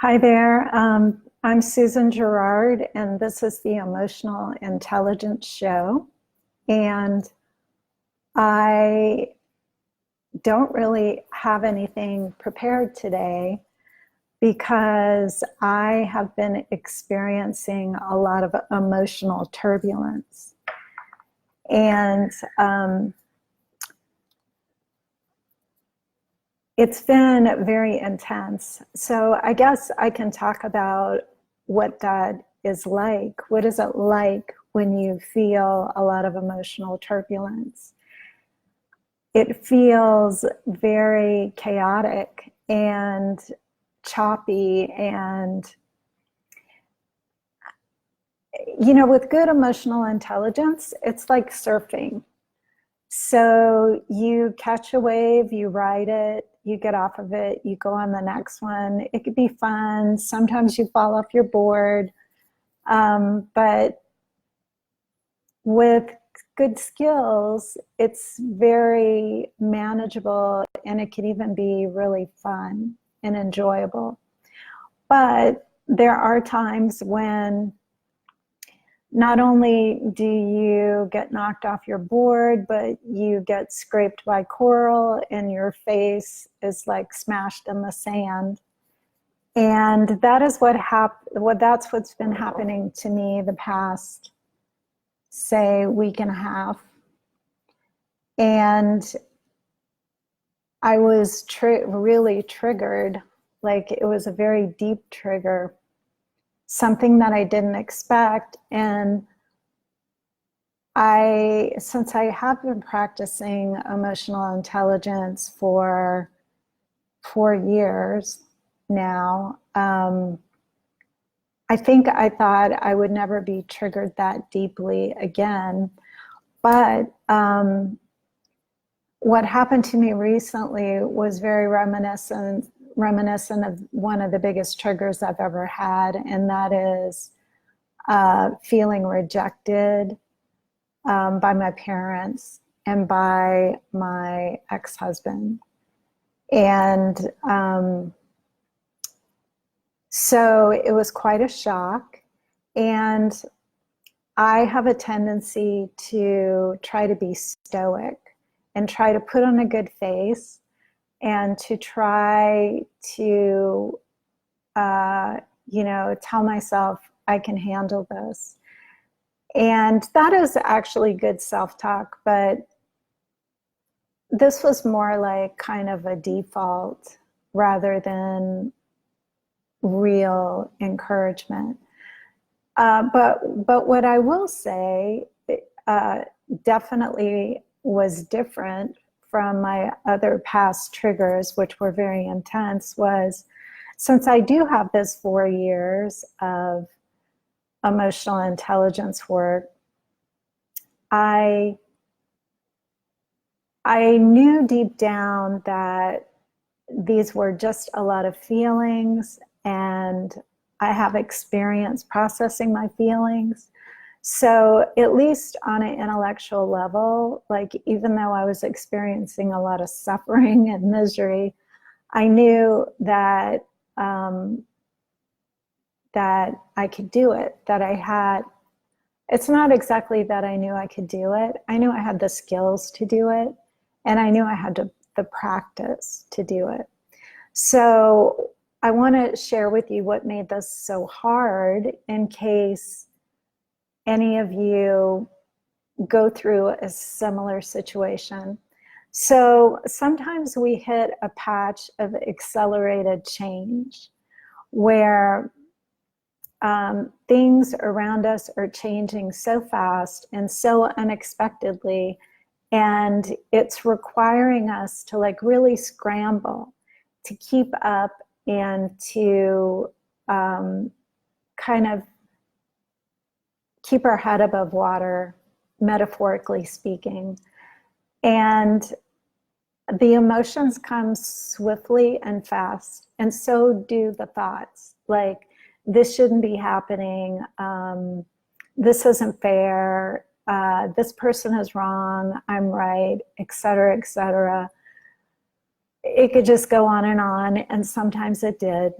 Hi there. I'm Susan Gerard, and this is the Emotional Intelligence Show. And I don't really have anything prepared today because I have been experiencing a lot of emotional turbulence. And it's been very intense. So I guess I can talk about what that is like. What is it like when you feel a lot of emotional turbulence? It feels very chaotic and choppy, and with good emotional intelligence, it's like surfing. So you catch a wave, you ride it, you get off of it, you go on the next one. It could be fun. Sometimes you fall off your board. But with good skills, it's very manageable, and it can even be really fun and enjoyable. But there are times when not only do you get knocked off your board, but you get scraped by coral and your face is like smashed in the sand. And that is that's what's been happening to me the past, say, week and a half. And I was really triggered, like it was a very deep trigger, something that I didn't expect. And since I have been practicing emotional intelligence for 4 years now, I think I thought I would never be triggered that deeply again. But what happened to me recently was very reminiscent of one of the biggest triggers I've ever had, and that is feeling rejected by my parents and by my ex-husband. And so it was quite a shock. And I have a tendency to try to be stoic and try to put on a good face and to try to, tell myself I can handle this. And that is actually good self-talk, but this was more like kind of a default rather than real encouragement. But what I will say definitely was different from my other past triggers, which were very intense, was since I do have this 4 years of emotional intelligence work, I knew deep down that these were just a lot of feelings, and I have experience processing my feelings. So at least on an intellectual level, like even though I was experiencing a lot of suffering and misery, I knew that that I could do it, that I had, it's not exactly that I knew I could do it. I knew I had the skills to do it, and I knew I had the practice to do it. So I want to share with you what made this so hard in case any of you go through a similar situation. So sometimes we hit a patch of accelerated change where things around us are changing so fast and so unexpectedly, and it's requiring us to like really scramble to keep up and to kind of keep our head above water, metaphorically speaking. And the emotions come swiftly and fast, and so do the thoughts. Like, this shouldn't be happening. This isn't fair. This person is wrong. I'm right, et cetera, et cetera. It could just go on, and sometimes it did.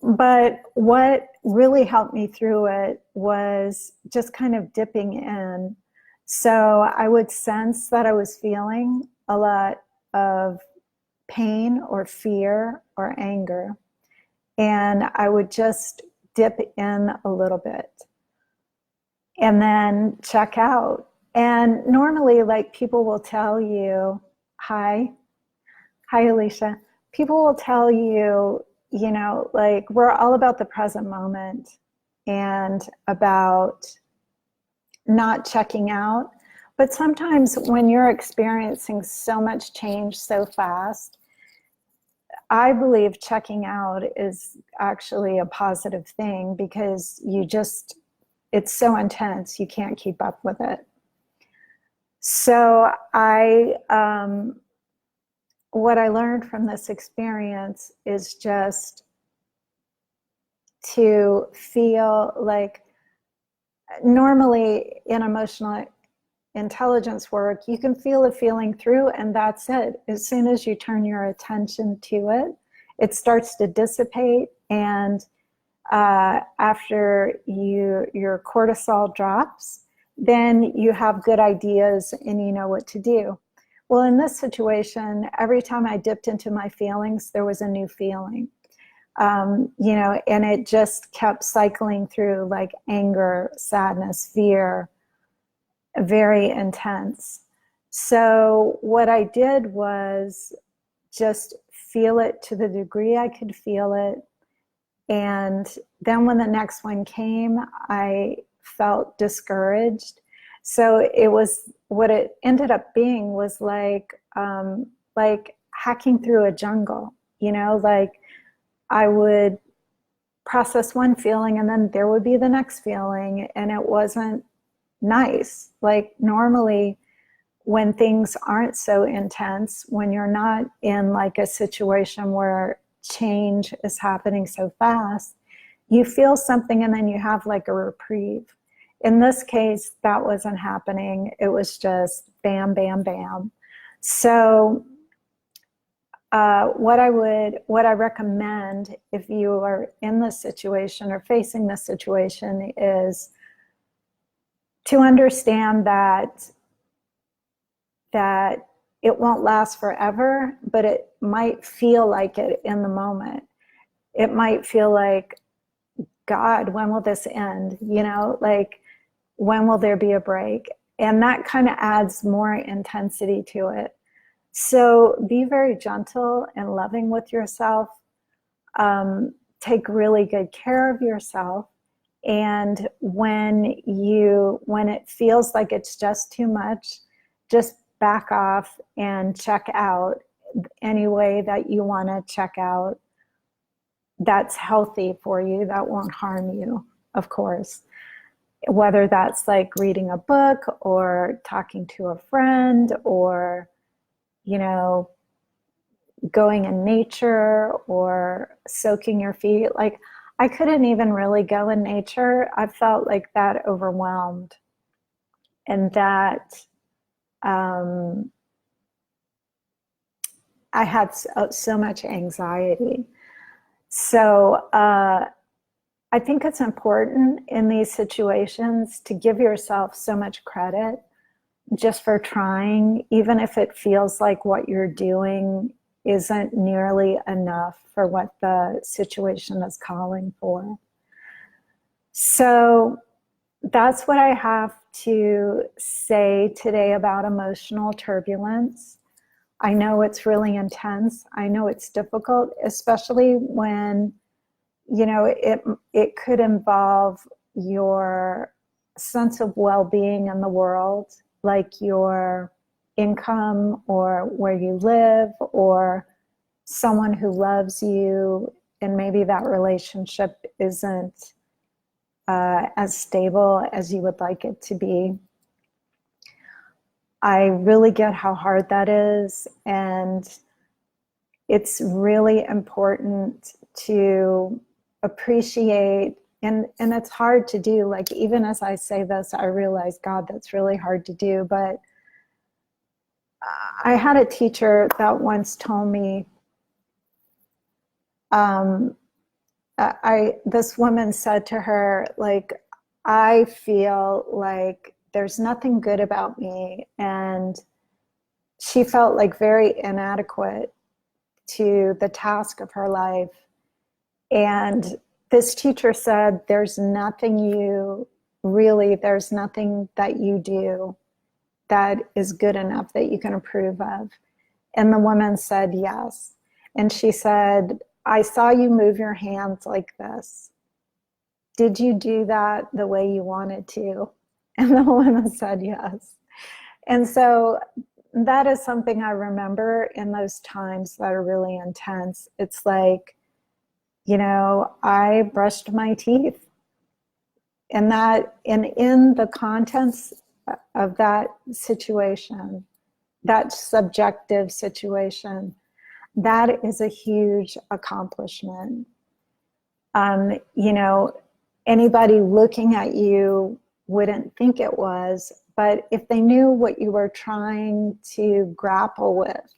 But what really helped me through it was just kind of dipping in. So I would sense that I was feeling a lot of pain or fear or anger. And I would just dip in a little bit and then check out. And normally, like, people will tell you, hi, Alicia. People will tell you, you know, like, we're all about the present moment and about not checking out. But sometimes when you're experiencing so much change so fast, I believe checking out is actually a positive thing, because it's so intense, you can't keep up with it. So what I learned from this experience is just to feel like, normally in emotional intelligence work, you can feel a feeling through and that's it. As soon as you turn your attention to it, it starts to dissipate, and after your cortisol drops, then you have good ideas and you know what to do. Well, in this situation, every time I dipped into my feelings, there was a new feeling, you know, and it just kept cycling through, like anger, sadness, fear, very intense. So what I did was just feel it to the degree I could feel it. And then when the next one came, I felt discouraged. So what it ended up being was like hacking through a jungle, you know, like I would process one feeling and then there would be the next feeling, and it wasn't nice. Like, normally when things aren't so intense, when you're not in like a situation where change is happening so fast, you feel something and then you have like a reprieve. In this case, that wasn't happening. It was just bam, bam, bam. So what I recommend if you are in this situation or facing this situation is to understand that it won't last forever, but it might feel like it in the moment. It might feel like, God, when will this end? You know, like, when will there be a break? And that kind of adds more intensity to it. So be very gentle and loving with yourself. Take really good care of yourself. And when it feels like it's just too much, just back off and check out any way that you want to check out that's healthy for you, that won't harm you, of course. Whether that's like reading a book or talking to a friend, or, you know, going in nature or soaking your feet. Like, I couldn't even really go in nature. I felt like that overwhelmed, and that I had so much anxiety. So I think it's important in these situations to give yourself so much credit just for trying, even if it feels like what you're doing isn't nearly enough for what the situation is calling for. So that's what I have to say today about emotional turbulence. I know it's really intense. I know it's difficult, especially when, you know, it could involve your sense of well-being in the world, like your income or where you live or someone who loves you, and maybe that relationship isn't as stable as you would like it to be. I really get how hard that is, and it's really important to appreciate, and it's hard to do. Like, even as I say this, I realize, God, that's really hard to do. But I had a teacher that once told me, this woman said to her, like, I feel like there's nothing good about me. And she felt like very inadequate to the task of her life. And this teacher said, there's nothing that you do that is good enough that you can approve of. And the woman said, yes. And she said, I saw you move your hands like this. Did you do that the way you wanted to? And the woman said, yes. And so that is something I remember in those times that are really intense. It's like, I brushed my teeth. And in the contents of that situation, that subjective situation, that is a huge accomplishment. Anybody looking at you wouldn't think it was, but if they knew what you were trying to grapple with,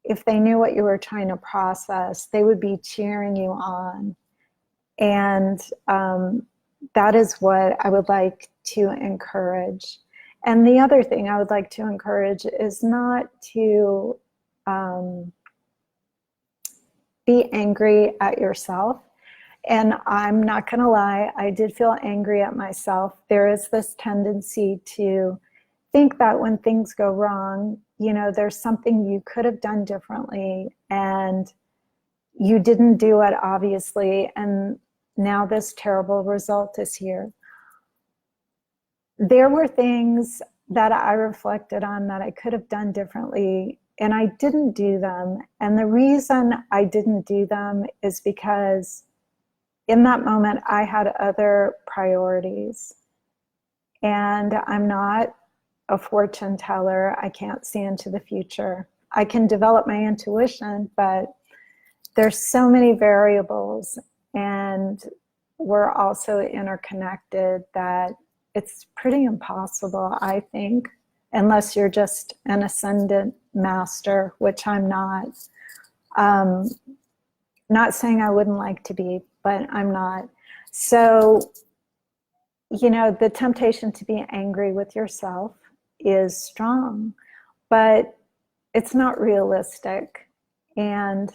if they knew what you were trying to process, they would be cheering you on. And that is what I would like to encourage. And the other thing I would like to encourage is not to be angry at yourself. And I'm not going to lie, I did feel angry at myself. There is this tendency to think that when things go wrong, there's something you could have done differently, and you didn't do it, obviously, and now this terrible result is here. There were things that I reflected on that I could have done differently, and I didn't do them. And the reason I didn't do them is because in that moment, I had other priorities. And I'm not a fortune teller. I can't see into the future. I can develop my intuition, but there's so many variables, and we're also interconnected that it's pretty impossible, I think, unless you're just an ascendant master, which I'm not. Not saying I wouldn't like to be, but I'm not. So, the temptation to be angry with yourself is strong, but it's not realistic. And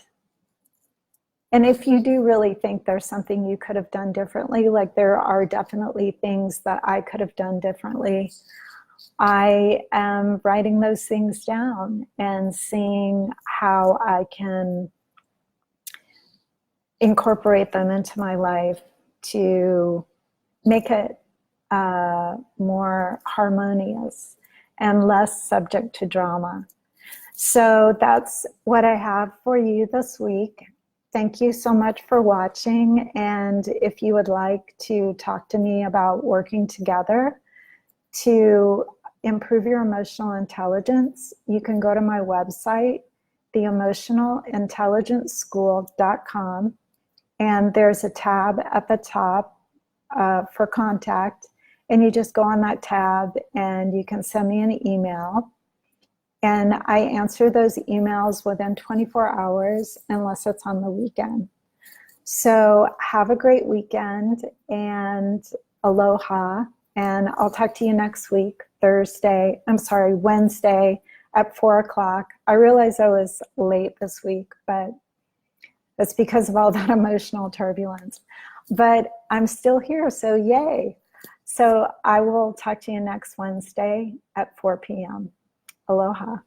if you do really think there's something you could have done differently, like there are definitely things that I could have done differently, I am writing those things down and seeing how I can incorporate them into my life to make it more harmonious and less subject to drama. So that's what I have for you this week. Thank you so much for watching. And if you would like to talk to me about working together to improve your emotional intelligence, you can go to my website, theemotionalintelligenceschool.com. And there's a tab at the top for contact. And you just go on that tab and you can send me an email. And I answer those emails within 24 hours unless it's on the weekend. So have a great weekend and aloha. And I'll talk to you next week, Wednesday at 4 o'clock. I realize I was late this week, but that's because of all that emotional turbulence. But I'm still here, so yay. So I will talk to you next Wednesday at 4 p.m. Aloha.